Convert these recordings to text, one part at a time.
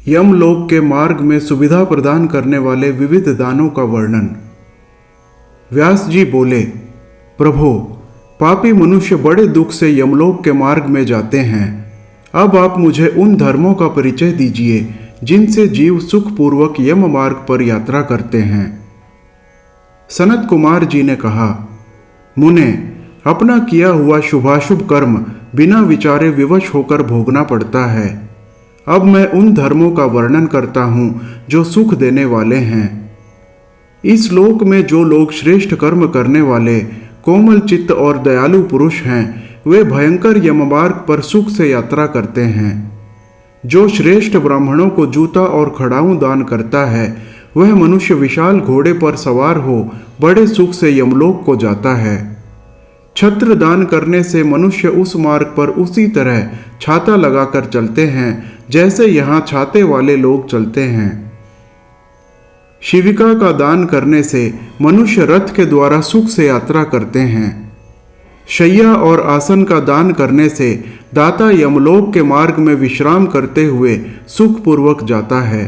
यमलोक के मार्ग में सुविधा प्रदान करने वाले विविध दानों का वर्णन। व्यास जी बोले, प्रभो, पापी मनुष्य बड़े दुख से यमलोक के मार्ग में जाते हैं। अब आप मुझे उन धर्मों का परिचय दीजिए जिनसे जीव सुखपूर्वक यम मार्ग पर यात्रा करते हैं। सनत कुमार जी ने कहा, मुने, अपना किया हुआ शुभाशुभ कर्म बिना विचारे विवश होकर भोगना पड़ता है। अब मैं उन धर्मों का वर्णन करता हूँ जो सुख देने वाले हैं। इस लोक में जो लोग श्रेष्ठ कर्म करने वाले, कोमल चित्त और दयालु पुरुष हैं, वे भयंकर यममार्ग पर सुख से यात्रा करते हैं। जो श्रेष्ठ ब्राह्मणों को जूता और खड़ाऊं दान करता है, वह मनुष्य विशाल घोड़े पर सवार हो बड़े सुख से यमलोक को जाता है। छत्र दान करने से मनुष्य उस मार्ग पर उसी तरह छाता लगाकर चलते हैं जैसे यहाँ छाते वाले लोग चलते हैं। शिविका का दान करने से मनुष्य रथ के द्वारा सुख से यात्रा करते हैं। शैया और आसन का दान करने से दाता यमलोक के मार्ग में विश्राम करते हुए सुखपूर्वक जाता है।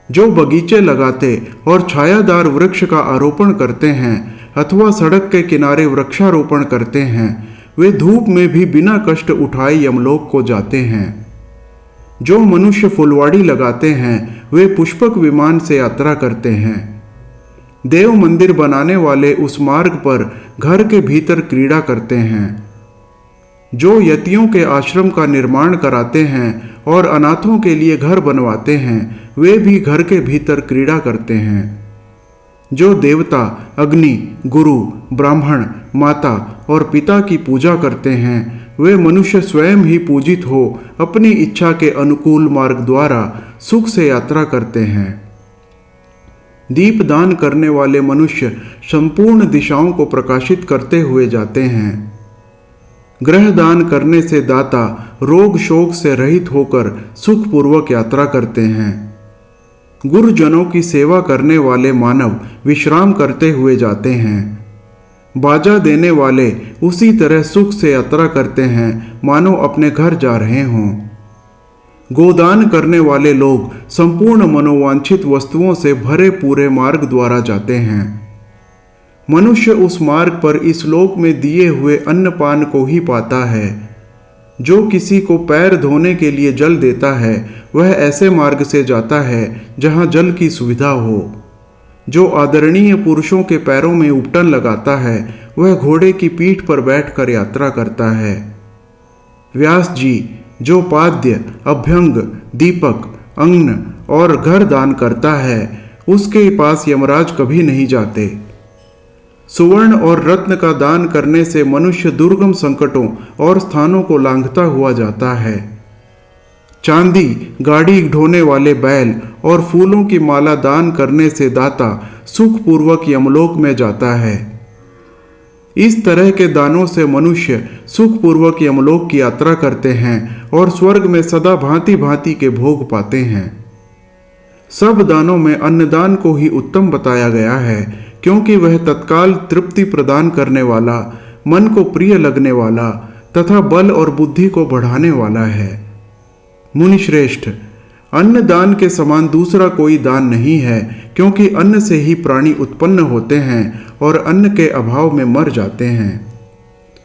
जो बगीचे लगाते और छायादार वृक्ष का आरोपण करते हैं अथवा सड़क के किनारे वृक्षारोपण करते हैं, वे धूप में भी बिना कष्ट उठाए यमलोक को जाते हैं। जो मनुष्य फुलवाड़ी लगाते हैं, वे पुष्पक विमान से यात्रा करते हैं। देव मंदिर बनाने वाले उस मार्ग पर घर के भीतर क्रीड़ा करते हैं। जो यतियों के आश्रम का निर्माण कराते हैं और अनाथों के लिए घर बनवाते हैं, वे भी घर के भीतर क्रीड़ा करते हैं। जो देवता, अग्नि, गुरु, ब्राह्मण, माता और पिता की पूजा करते हैं, वे मनुष्य स्वयं ही पूजित हो अपनी इच्छा के अनुकूल मार्ग द्वारा सुख से यात्रा करते हैं। दीप दान करने वाले मनुष्य संपूर्ण दिशाओं को प्रकाशित करते हुए जाते हैं। ग्रह दान करने से दाता रोग शोक से रहित होकर सुखपूर्वक यात्रा करते हैं। गुरुजनों की सेवा करने वाले मानव विश्राम करते हुए जाते हैं। बाजा देने वाले उसी तरह सुख से यात्रा करते हैं मानो अपने घर जा रहे हों। गोदान करने वाले लोग संपूर्ण मनोवांछित वस्तुओं से भरे पूरे मार्ग द्वारा जाते हैं। मनुष्य उस मार्ग पर इस लोक में दिए हुए अन्नपान को ही पाता है। जो किसी को पैर धोने के लिए जल देता है, वह ऐसे मार्ग से जाता है जहाँ जल की सुविधा हो। जो आदरणीय पुरुषों के पैरों में उपटन लगाता है, वह घोड़े की पीठ पर बैठकर यात्रा करता है। व्यास जी, जो पाद्य, अभ्यंग, दीपक, अन्न और घर दान करता है, उसके पास यमराज कभी नहीं जाते। सुवर्ण और रत्न का दान करने से मनुष्य दुर्गम संकटों और स्थानों को लांघता हुआ जाता है। चांदी, गाड़ी ढोने वाले बैल और फूलों की माला दान करने से दाता सुखपूर्वक यमलोक में जाता है। इस तरह के दानों से मनुष्य सुखपूर्वक यमलोक की यात्रा करते हैं और स्वर्ग में सदा भांति भांति के भोग पाते हैं। सब दानों में अन्नदान को ही उत्तम बताया गया है, क्योंकि वह तत्काल तृप्ति प्रदान करने वाला, मन को प्रिय लगने वाला तथा बल और बुद्धि को बढ़ाने वाला है। मुनिश्रेष्ठ, अन्न दान के समान दूसरा कोई दान नहीं है, क्योंकि अन्न से ही प्राणी उत्पन्न होते हैं और अन्न के अभाव में मर जाते हैं।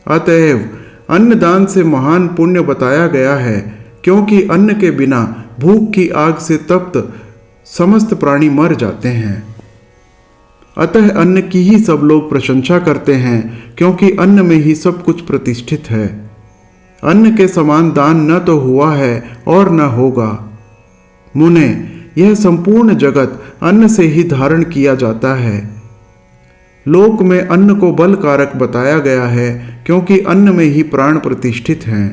अतएव अन्न दान से महान पुण्य बताया गया है, क्योंकि अन्न के बिना भूख की आग से तप्त समस्त प्राणी मर जाते हैं। अतः अन्न की ही सब लोग प्रशंसा करते हैं, क्योंकि अन्न में ही सब कुछ प्रतिष्ठित है। अन्न के समान दान न तो हुआ है और न होगा। मुने, यह संपूर्ण जगत अन्न से ही धारण किया जाता है। लोक में अन्न को बल कारक बताया गया है, क्योंकि अन्न में ही प्राण प्रतिष्ठित हैं।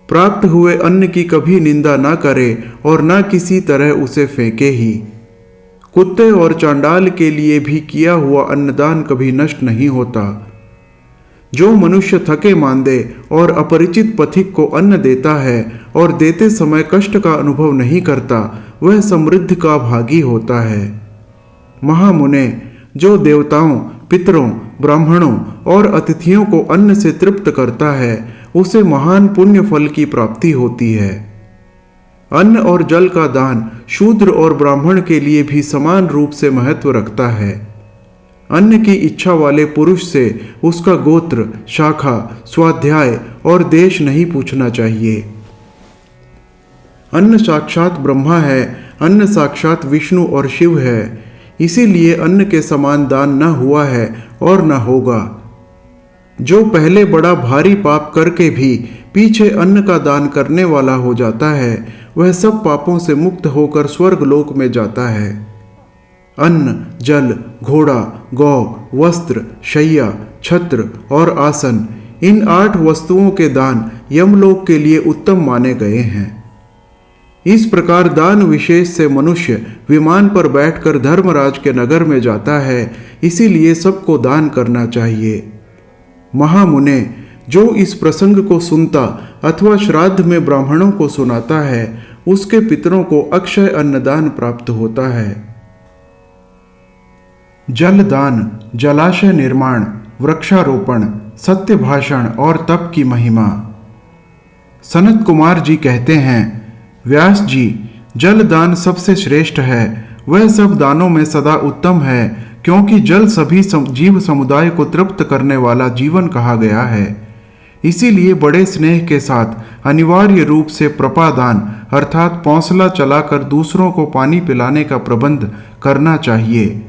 प्राप्त हुए अन्न की कभी निंदा न करे और न किसी तरह उसे फेंके ही। कुत्ते और चांडाल के लिए भी किया हुआ अन्नदान कभी नष्ट नहीं होता। जो मनुष्य थके मांदे और अपरिचित पथिक को अन्न देता है और देते समय कष्ट का अनुभव नहीं करता, वह समृद्धि का भागी होता है। महामुने, जो देवताओं, पितरों, ब्राह्मणों और अतिथियों को अन्न से तृप्त करता है, उसे महान पुण्य फल की प्राप्ति होती है। अन्न और जल का दान शूद्र और ब्राह्मण के लिए भी समान रूप से महत्व रखता है। अन्न की इच्छा वाले पुरुष से उसका गोत्र, शाखा, स्वाध्याय और देश नहीं पूछना चाहिए। अन्न साक्षात ब्रह्मा है, अन्न साक्षात विष्णु और शिव है। इसीलिए अन्न के समान दान न हुआ है और न होगा। जो पहले बड़ा भारी पाप करके भी पीछे अन्न का दान करने वाला हो जाता है, वह सब पापों से मुक्त होकर स्वर्ग लोक में जाता है। अन्न, जल, घोड़ा, गौ, वस्त्र, शैया, छत्र और आसन, इन 8 वस्तुओं के दान यमलोक के लिए उत्तम माने गए हैं। इस प्रकार दान विशेष से मनुष्य विमान पर बैठकर धर्मराज के नगर में जाता है, इसीलिए सबको दान करना चाहिए। महामुने, जो इस प्रसंग को सुनता अथवा श्राद्ध में ब्राह्मणों को सुनाता है, उसके पितरों को अक्षय अन्नदान प्राप्त होता है। जलदान, जलाशय निर्माण, वृक्षारोपण, सत्य भाषण और तप की महिमा। सनत कुमार जी कहते हैं, व्यास जी, जलदान सबसे श्रेष्ठ है। वह सब दानों में सदा उत्तम है, क्योंकि जल सभी जीव समुदाय को तृप्त करने वाला जीवन कहा गया है। इसीलिए बड़े स्नेह के साथ अनिवार्य रूप से प्रपादान अर्थात पौंसला चलाकर दूसरों को पानी पिलाने का प्रबंध करना चाहिए।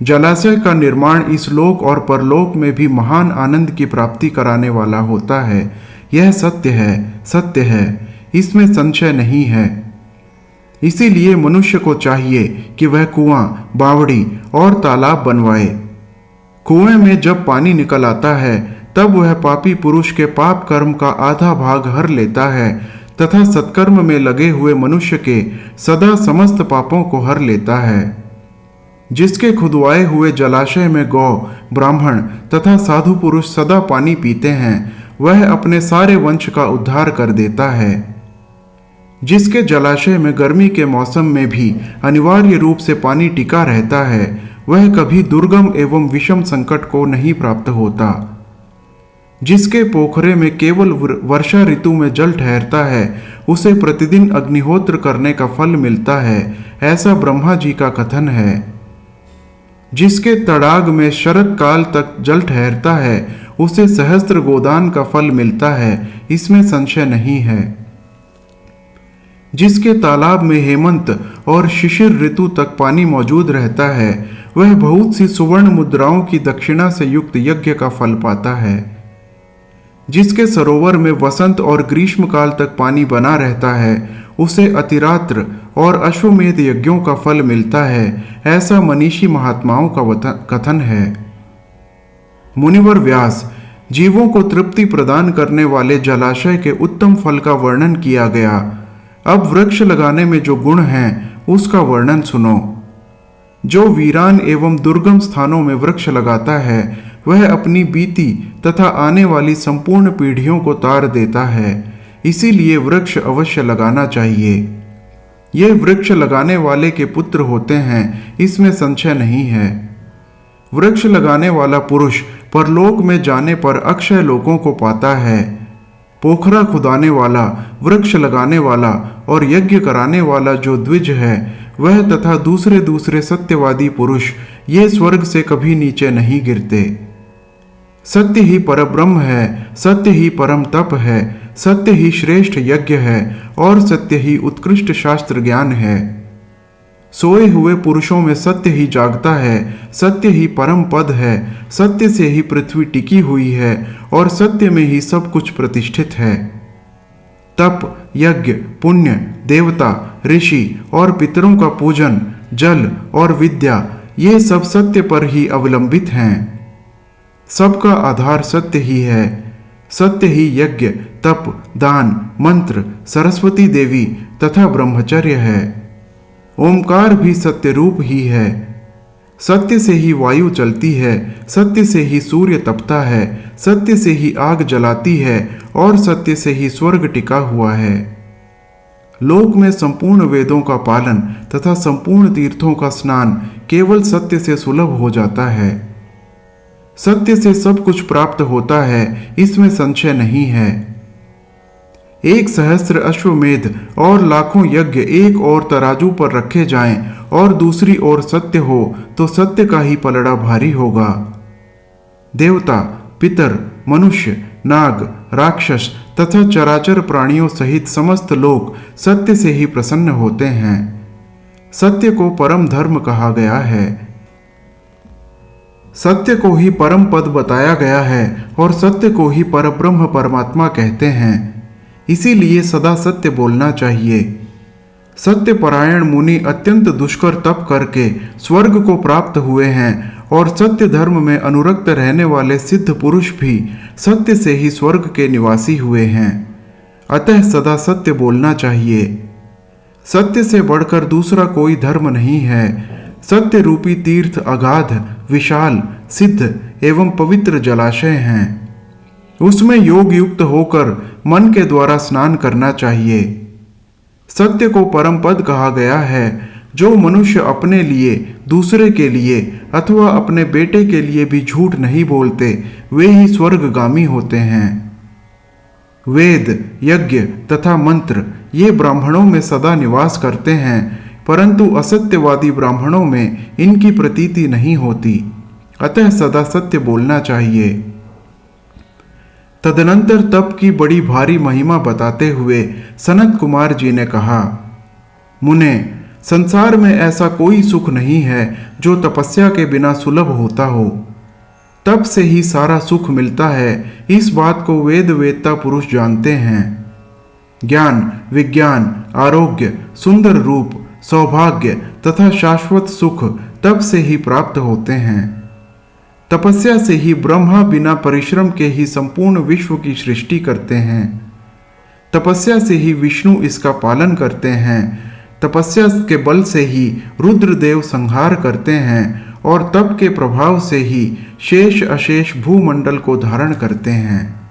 जलाशय का निर्माण इस लोक और परलोक में भी महान आनंद की प्राप्ति कराने वाला होता है। यह सत्य है, सत्य है, इसमें संशय नहीं है। इसीलिए मनुष्य को चाहिए कि वह कुआं, बावड़ी और तालाब बनवाए। कुएं में जब पानी निकल आता है, तब वह पापी पुरुष के पाप कर्म का आधा भाग हर लेता है तथा सत्कर्म में लगे हुए मनुष्य के सदा समस्त पापों को हर लेता है। जिसके खुदवाए हुए जलाशय में गौ, ब्राह्मण तथा साधु पुरुष सदा पानी पीते हैं, वह अपने सारे वंश का उद्धार कर देता है। जिसके जलाशय में गर्मी के मौसम में भी अनिवार्य रूप से पानी टिका रहता है, वह कभी दुर्गम एवं विषम संकट को नहीं प्राप्त होता। जिसके पोखरे में केवल वर्षा ऋतु में जल ठहरता है, उसे प्रतिदिन अग्निहोत्र करने का फल मिलता है, ऐसा ब्रह्मा जी का कथन है। जिसके तड़ाग में शरद काल तक जल ठहरता है, उसे सहस्त्र गोदान का फल मिलता है, इसमें संशय नहीं है। जिसके तालाब में हेमंत और शिशिर ऋतु तक पानी मौजूद रहता है, वह बहुत सी सुवर्ण मुद्राओं की दक्षिणा से युक्त यज्ञ का फल पाता है। जिसके सरोवर में वसंत और ग्रीष्म काल तक पानी बना रहता है, उसे अतिरात्र और अश्वमेध यज्ञों का फल मिलता है, ऐसा मनीषी महात्माओं का कथन है। मुनिवर व्यास, जीवों को तृप्ति प्रदान करने वाले जलाशय के उत्तम फल का वर्णन किया गया। अब वृक्ष लगाने में जो गुण हैं, उसका वर्णन सुनो। जो वीरान एवं दुर्गम स्थानों में वृक्ष लगाता है, वह अपनी बीती तथा आने वाली संपूर्ण पीढ़ियों को तार देता है। इसीलिए वृक्ष अवश्य लगाना चाहिए। ये वृक्ष लगाने वाले के पुत्र होते हैं, इसमें संशय नहीं है। वृक्ष लगाने वाला पुरुष परलोक में जाने पर अक्षय लोकों को पाता है। पोखरा खुदाने वाला, वृक्ष लगाने वाला और यज्ञ कराने वाला जो द्विज है, वह तथा दूसरे सत्यवादी पुरुष ये स्वर्ग से कभी नीचे नहीं गिरते। सत्य ही परब्रह्म है, सत्य ही परम तप है, सत्य ही श्रेष्ठ यज्ञ है और सत्य ही उत्कृष्ट शास्त्र ज्ञान है। सोए हुए पुरुषों में सत्य ही जागता है, सत्य ही परम पद है, सत्य से ही पृथ्वी टिकी हुई है और सत्य में ही सब कुछ प्रतिष्ठित है। तप, यज्ञ, पुण्य, देवता, ऋषि और पितरों का पूजन, जल और विद्या, ये सब सत्य पर ही अवलंबित हैं। सबका आधार सत्य ही है। सत्य ही यज्ञ, तप, दान, मंत्र, सरस्वती देवी तथा ब्रह्मचर्य है। ओमकार भी सत्य रूप ही है। सत्य से ही वायु चलती है, सत्य से ही सूर्य तपता है, सत्य से ही आग जलाती है और सत्य से ही स्वर्ग टिका हुआ है। लोक में संपूर्ण वेदों का पालन तथा संपूर्ण तीर्थों का स्नान केवल सत्य से सुलभ हो जाता है। सत्य से सब कुछ प्राप्त होता है, इसमें संशय नहीं है। 1,000 अश्वमेध और लाखों यज्ञ एक ओर तराजू पर रखे जाएं और दूसरी ओर सत्य हो तो सत्य का ही पलड़ा भारी होगा। देवता, पितर, मनुष्य, नाग, राक्षस तथा चराचर प्राणियों सहित समस्त लोग सत्य से ही प्रसन्न होते हैं। सत्य को परम धर्म कहा गया है। सत्य को ही परम पद बताया गया है और सत्य को ही परब्रह्म परमात्मा कहते हैं। इसीलिए सदा सत्य बोलना चाहिए। सत्यपरायण मुनि अत्यंत दुष्कर तप करके स्वर्ग को प्राप्त हुए हैं और सत्य धर्म में अनुरक्त रहने वाले सिद्ध पुरुष भी सत्य से ही स्वर्ग के निवासी हुए हैं। अतः सदा सत्य बोलना चाहिए। सत्य से बढ़कर दूसरा कोई धर्म नहीं है। सत्य रूपी तीर्थ अगाध, विशाल, सिद्ध एवं पवित्र जलाशय हैं। उसमें योग युक्त होकर मन के द्वारा स्नान करना चाहिए। सत्य को परम पद कहा गया है। जो मनुष्य अपने लिए, दूसरे के लिए अथवा अपने बेटे के लिए भी झूठ नहीं बोलते, वे ही स्वर्गगामी होते हैं। वेद, यज्ञ तथा मंत्र ये ब्राह्मणों में सदा निवास करते हैं, परंतु असत्यवादी ब्राह्मणों में इनकी प्रतीति नहीं होती। अतः सदा सत्य बोलना चाहिए। तदनंतर तप की बड़ी भारी महिमा बताते हुए सनत कुमार जी ने कहा, मुने, संसार में ऐसा कोई सुख नहीं है जो तपस्या के बिना सुलभ होता हो। तप से ही सारा सुख मिलता है, इस बात को वेद वेत्ता पुरुष जानते हैं। ज्ञान, विज्ञान, आरोग्य, सुंदर रूप, सौभाग्य तथा शाश्वत सुख तप से ही प्राप्त होते हैं। तपस्या से ही ब्रह्मा बिना परिश्रम के ही संपूर्ण विश्व की सृष्टि करते हैं। तपस्या से ही विष्णु इसका पालन करते हैं। तपस्या के बल से ही रुद्रदेव संहार करते हैं और तप के प्रभाव से ही शेष अशेष भूमंडल को धारण करते हैं।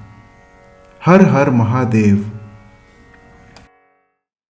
हर हर महादेव।